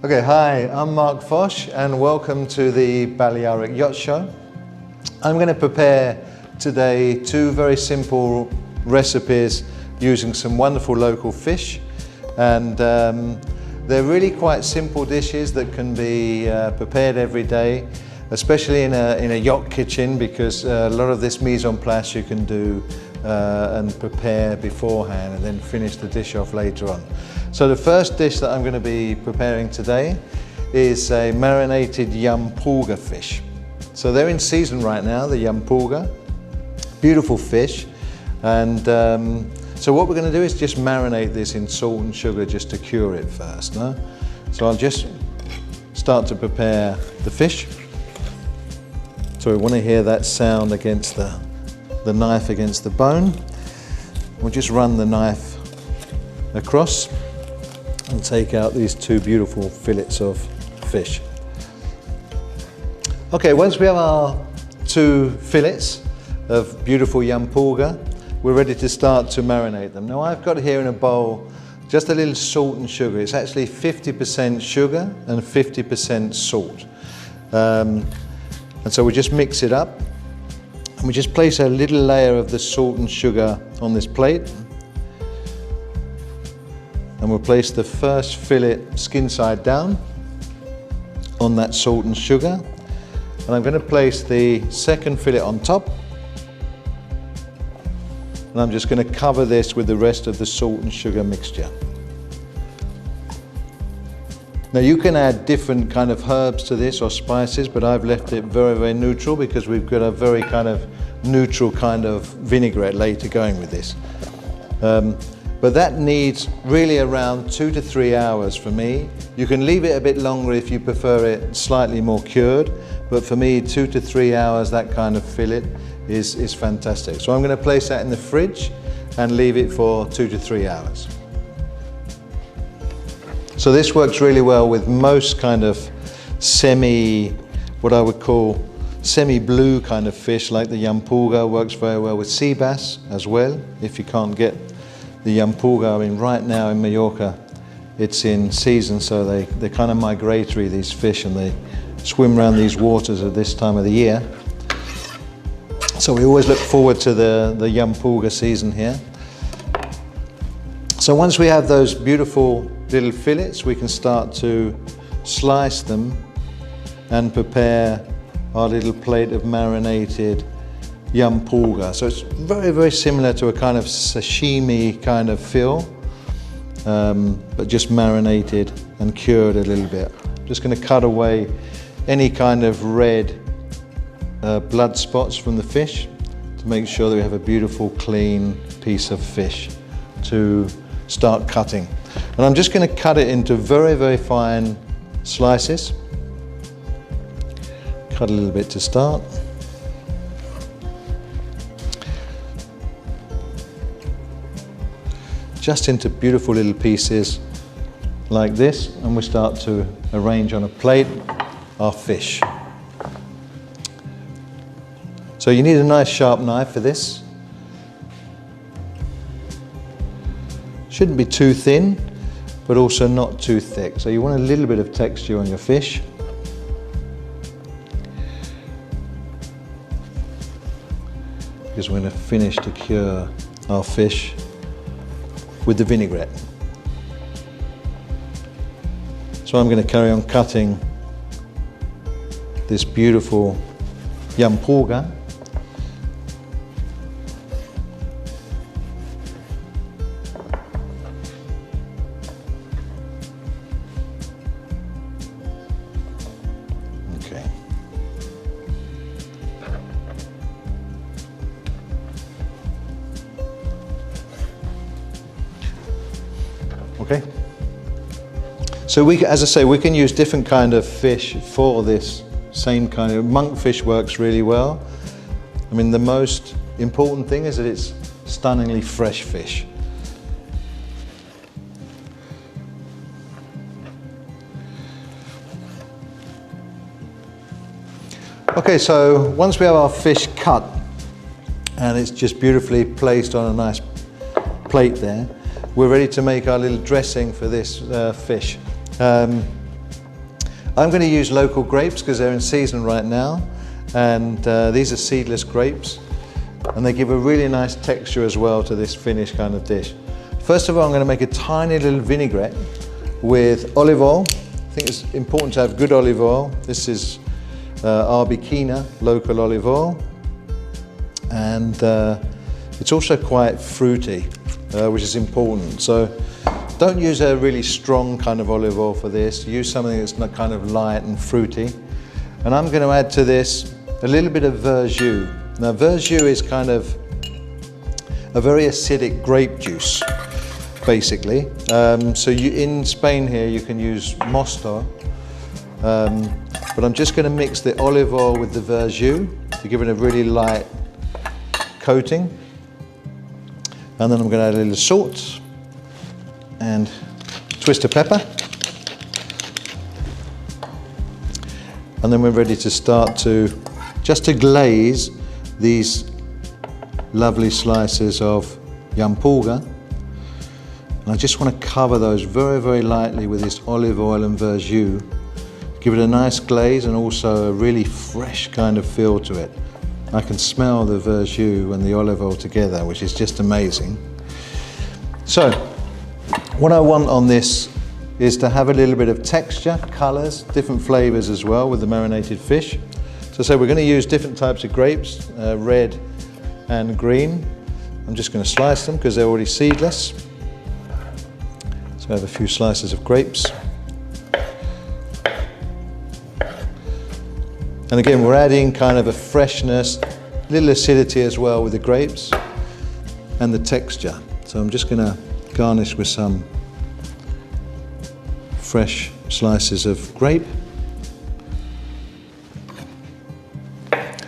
Okay, hi, I'm Marc Fosh and welcome to the Balearic Yacht Show. I'm going to prepare today two very simple recipes using some wonderful local fish, and they're really quite simple dishes that can be prepared every day, especially in a yacht kitchen, because a lot of this mise en place you can do and prepare beforehand and then finish the dish off later on. So the first dish that I'm going to be preparing today is a marinated yampulga fish. So they're in season right now, the yampulga, beautiful fish, and so what we're going to do is just marinate this in salt and sugar just to cure it first. No? So I'll just start to prepare the fish. So we want to hear that sound against the knife against the bone. We'll just run the knife across and take out these two beautiful fillets of fish. Okay, once we have our two fillets of beautiful yampulga, we're ready to start to marinate them. Now I've got here in a bowl just a little salt and sugar. It's actually 50% sugar and 50% salt. And so we just mix it up and we just place a little layer of the salt and sugar on this plate. And we'll place the first fillet skin side down on that salt and sugar. And I'm going to place the second fillet on top. And I'm just going to cover this with the rest of the salt and sugar mixture. Now you can add different kind of herbs to this or spices, but I've left it very, very neutral because we've got a very kind of neutral kind of vinaigrette later going with this. But that needs really around 2 to 3 hours for me. You can leave it a bit longer if you prefer it slightly more cured, but for me 2 to 3 hours, that kind of fillet is fantastic. So I'm going to place that in the fridge and leave it for 2 to 3 hours. So this works really well with most kind of what I would call semi-blue kind of fish, like the yampulga. Works very well with sea bass as well, if you can't get the yampulga. I mean, right now in Majorca, it's in season, so they're kind of migratory, these fish, and they swim around these waters at this time of the year. So we always look forward to the yampulga season here. So once we have those beautiful little fillets, we can start to slice them and prepare our little plate of marinated yampulga. So it's very, very similar to a kind of sashimi kind of feel, but just marinated and cured a little bit. Just going to cut away any kind of red blood spots from the fish to make sure that we have a beautiful, clean piece of fish to start cutting. And I'm just going to cut it into very, very fine slices. Cut a little bit to start. Just into beautiful little pieces like this, and we start to arrange on a plate our fish. So you need a nice sharp knife for this. Shouldn't be too thin, but also not too thick. So you want a little bit of texture on your fish. Because we're going to finish to cure our fish with the vinaigrette. So I'm going to carry on cutting this beautiful yampulga. Okay. Okay. So as I say, we can use different kind of fish for this same kind of. Monkfish works really well. I mean, the most important thing is that it's stunningly fresh fish. Okay, so once we have our fish cut and it's just beautifully placed on a nice plate there, we're ready to make our little dressing for this fish. I'm going to use local grapes because they're in season right now, and these are seedless grapes, and they give a really nice texture as well to this finished kind of dish. First of all, I'm going to make a tiny little vinaigrette with olive oil. I think it's important to have good olive oil. This is Arbequina local olive oil, and it's also quite fruity, which is important. So don't use a really strong kind of olive oil for this. Use something that's not kind of light and fruity. And I'm going to add to this a little bit of verjus. Now verjus is kind of a very acidic grape juice, basically. So in Spain here you can use mosto, but I'm just going to mix the olive oil with the verjus to give it a really light coating. And then I'm going to add a little salt and twist of pepper. And then we're ready to start just to glaze these lovely slices of jampurga. And I just want to cover those very, very lightly with this olive oil and verjus. Give it a nice glaze and also a really fresh kind of feel to it. I can smell the verjus and the olive oil together, which is just amazing. So, what I want on this is to have a little bit of texture, colours, different flavours as well with the marinated fish. So we're going to use different types of grapes, red and green. I'm just going to slice them because they're already seedless. So I have a few slices of grapes. And again, we're adding kind of a freshness, little acidity as well with the grapes and the texture. So I'm just going to garnish with some fresh slices of grape.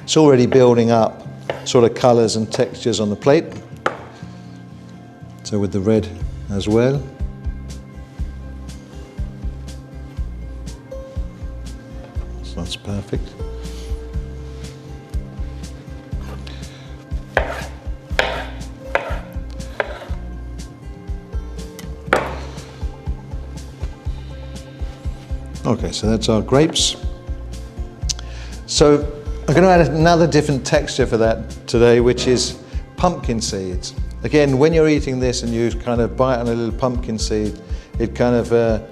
It's already building up sort of colours and textures on the plate. So with the red as well. So that's perfect. Okay, so that's our grapes. So I'm going to add another different texture for that today, which is pumpkin seeds. Again, when you're eating this and you kind of bite on a little pumpkin seed, it kind of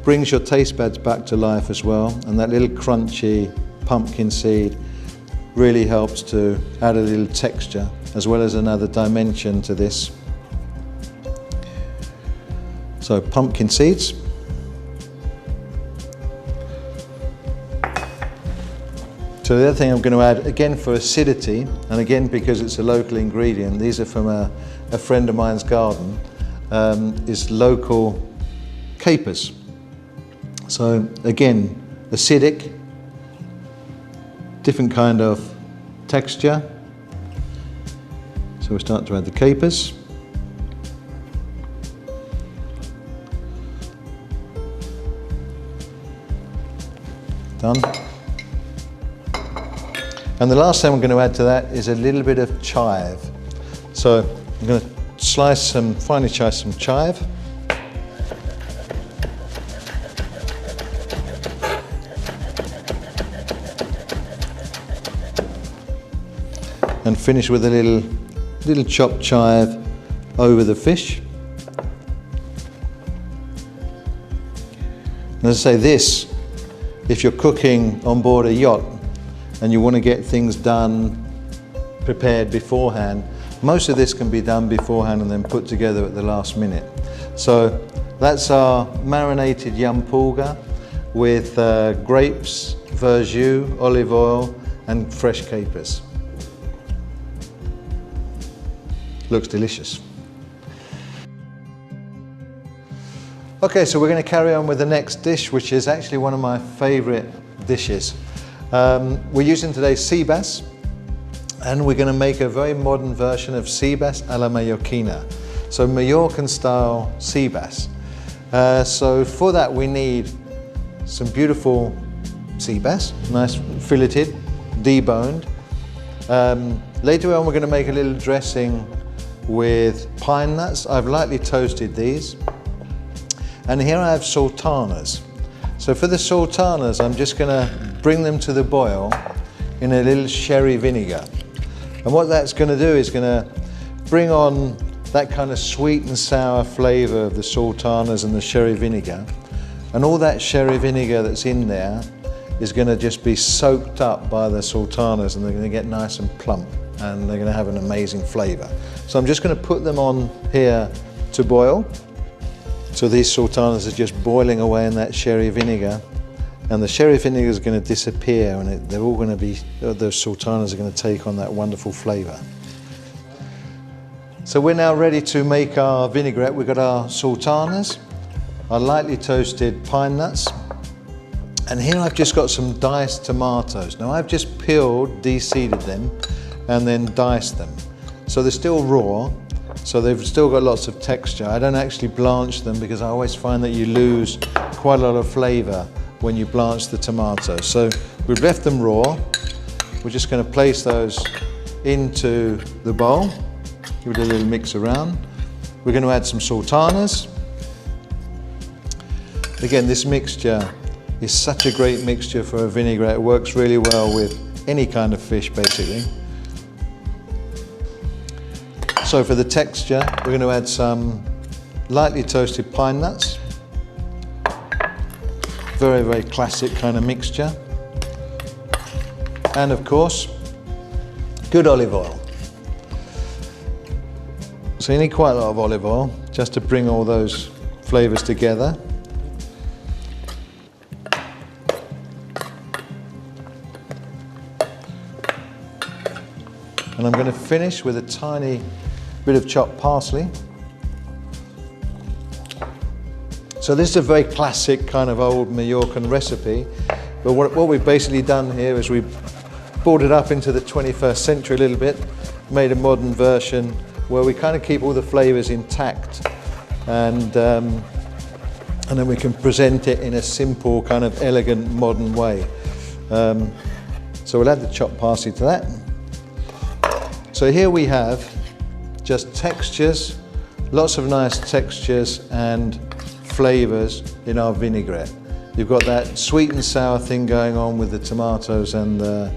brings your taste buds back to life as well. And that little crunchy pumpkin seed really helps to add a little texture as well as another dimension to this. So pumpkin seeds. So the other thing I'm going to add, again for acidity, and again because it's a local ingredient, these are from a friend of mine's garden, is local capers. So again, acidic, different kind of texture. So we'll start to add the capers. Done. And the last thing I'm going to add to that is a little bit of chive. So I'm going to finely slice some chive. And finish with a little chopped chive over the fish. And as I say, this, if you're cooking on board a yacht, and you want to get things done, prepared beforehand, most of this can be done beforehand and then put together at the last minute. So that's our marinated jampurga with grapes, verjus, olive oil and fresh capers. Looks delicious. Okay, so we're going to carry on with the next dish, which is actually one of my favourite dishes. We're using today sea bass, and we're going to make a very modern version of sea bass a la Mallorquina. So Majorcan style sea bass. So for that we need some beautiful sea bass, nice filleted, deboned. Later on we're going to make a little dressing with pine nuts. I've lightly toasted these. And here I have sultanas. So for the sultanas, I'm just going to bring them to the boil in a little sherry vinegar. And what that's going to do is going to bring on that kind of sweet and sour flavour of the sultanas and the sherry vinegar. And all that sherry vinegar that's in there is going to just be soaked up by the sultanas, and they're going to get nice and plump, and they're going to have an amazing flavour. So I'm just going to put them on here to boil. So these sultanas are just boiling away in that sherry vinegar, and the sherry vinegar is going to disappear, and they're all going to be, those sultanas are going to take on that wonderful flavour. So we're now ready to make our vinaigrette. We've got our sultanas, our lightly toasted pine nuts, and here I've just got some diced tomatoes. Now I've just peeled, de-seeded them, and then diced them. So they're still raw, so they've still got lots of texture. I don't actually blanch them because I always find that you lose quite a lot of flavour when you blanch the tomatoes. So we've left them raw. We're just going to place those into the bowl. Give it a little mix around. We're going to add some sultanas. Again, this mixture is such a great mixture for a vinaigrette. It works really well with any kind of fish, basically. So for the texture, we're going to add some lightly toasted pine nuts. Very, very classic kind of mixture. And of course, good olive oil. So you need quite a lot of olive oil just to bring all those flavours together. And I'm going to finish with a tiny bit of chopped parsley. So this is a very classic kind of old Majorcan recipe, but what we've basically done here is we've brought it up into the 21st century a little bit, made a modern version where we kind of keep all the flavours intact, and then we can present it in a simple kind of elegant modern way. So we'll add the chopped parsley to that. So here we have just textures, lots of nice textures and flavours in our vinaigrette. You've got that sweet and sour thing going on with the tomatoes and the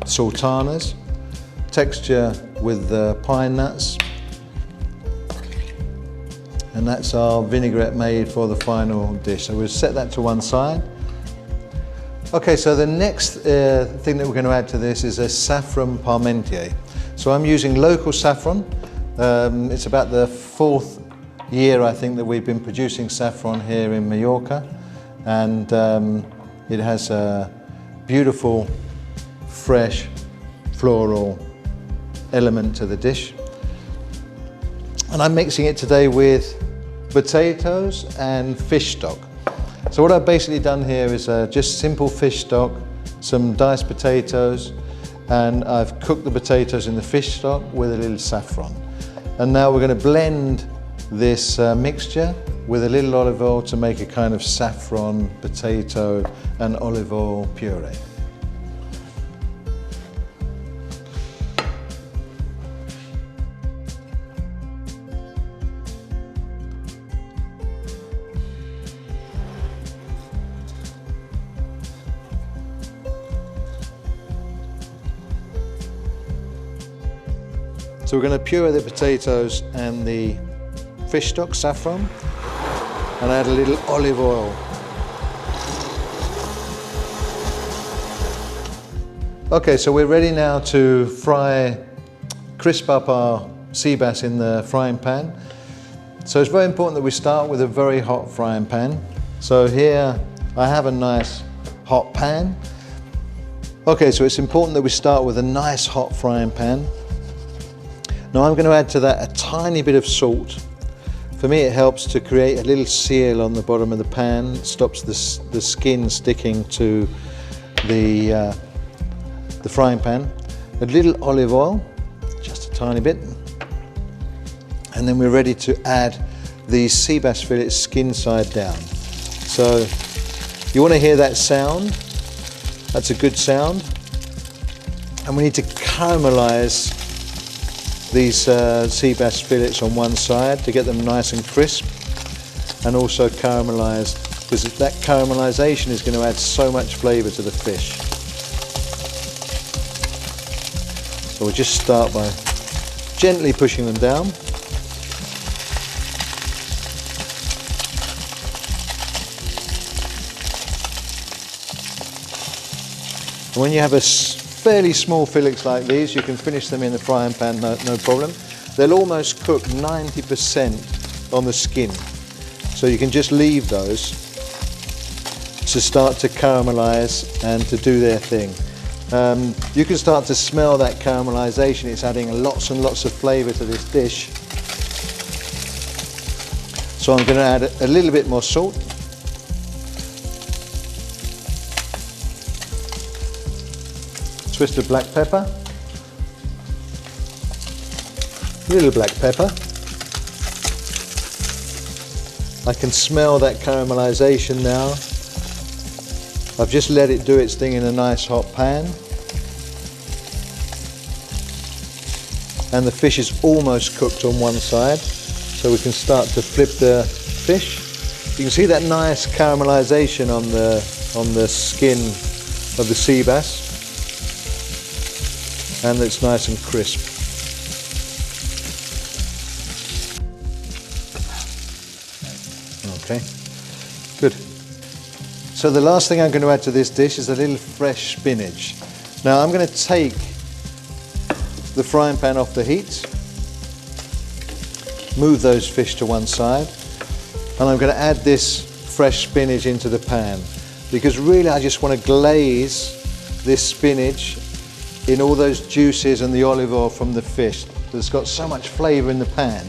sultanas, texture with the pine nuts, and that's our vinaigrette made for the final dish. So we'll set that to one side. Okay, so the next thing that we're going to add to this is a saffron parmentier. So I'm using local saffron. It's about the 4th year, I think, that we've been producing saffron here in Majorca, and it has a beautiful, fresh, floral element to the dish. And I'm mixing it today with potatoes and fish stock. So what I've basically done here is just simple fish stock, some diced potatoes, and I've cooked the potatoes in the fish stock with a little saffron. And now we're going to blend this mixture with a little olive oil to make a kind of saffron, potato and olive oil puree. So we're going to puree the potatoes and the fish stock, saffron, and add a little olive oil. Okay, so we're ready now to crisp up our sea bass in the frying pan. So it's very important that we start with a very hot frying pan. So here I have a nice hot pan. Okay, so it's important that we start with a nice hot frying pan. Now I'm going to add to that a tiny bit of salt. For me, it helps to create a little seal on the bottom of the pan. It stops the skin sticking to the frying pan. A little olive oil, just a tiny bit. And then we're ready to add the sea bass fillets skin side down. So you want to hear that sound. That's a good sound. And we need to caramelize these sea bass fillets on one side to get them nice and crisp, and also caramelized because that caramelization is going to add so much flavour to the fish. So we'll just start by gently pushing them down. And when you have a fairly small fillets like these, you can finish them in the frying pan, no problem. They'll almost cook 90% on the skin. So you can just leave those to start to caramelize and to do their thing. You can start to smell that caramelization. It's adding lots and lots of flavor to this dish. So I'm going to add a little bit more salt. Twist of black pepper. Little black pepper. I can smell that caramelization now. I've just let it do its thing in a nice hot pan. And the fish is almost cooked on one side, so we can start to flip the fish. You can see that nice caramelization on the skin of the sea bass, and it's nice and crisp. Okay, good. So the last thing I'm going to add to this dish is a little fresh spinach. Now I'm going to take the frying pan off the heat, move those fish to one side, and I'm going to add this fresh spinach into the pan, because really I just want to glaze this spinach in all those juices and the olive oil from the fish. It's got so much flavour in the pan.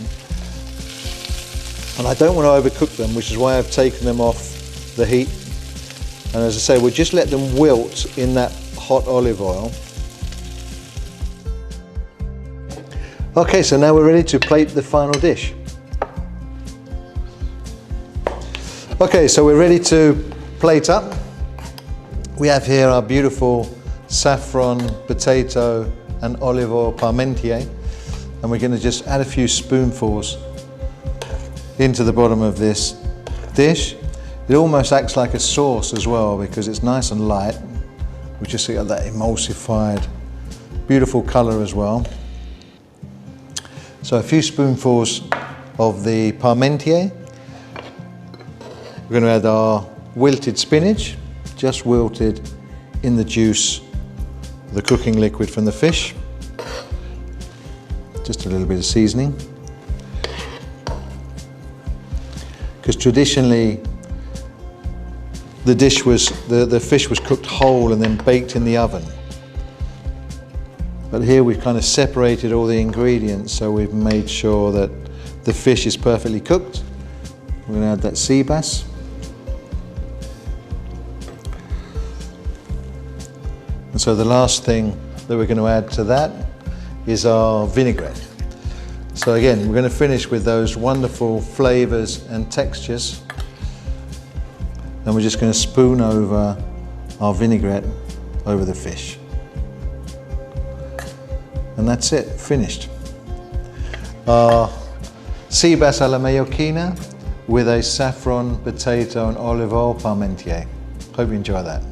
And I don't want to overcook them, which is why I've taken them off the heat. And as I say, we'll just let them wilt in that hot olive oil. Okay, so now we're ready to plate the final dish. Okay, so we're ready to plate up. We have here our beautiful saffron, potato and olive oil parmentier. And we're going to just add a few spoonfuls into the bottom of this dish. It almost acts like a sauce as well, because it's nice and light. We just got that emulsified, beautiful colour as well. So a few spoonfuls of the parmentier. We're going to add our wilted spinach, just wilted in the juice, the cooking liquid from the fish. Just a little bit of seasoning. Because traditionally the fish was cooked whole and then baked in the oven. But here we've kind of separated all the ingredients, so we've made sure that the fish is perfectly cooked. We're going to add that sea bass. And so the last thing that we're going to add to that is our vinaigrette. So again, we're going to finish with those wonderful flavours and textures. And we're just going to spoon over our vinaigrette over the fish. And that's it, finished. Our sea bass a la Majorquina with a saffron, potato and olive oil parmentier. Hope you enjoy that.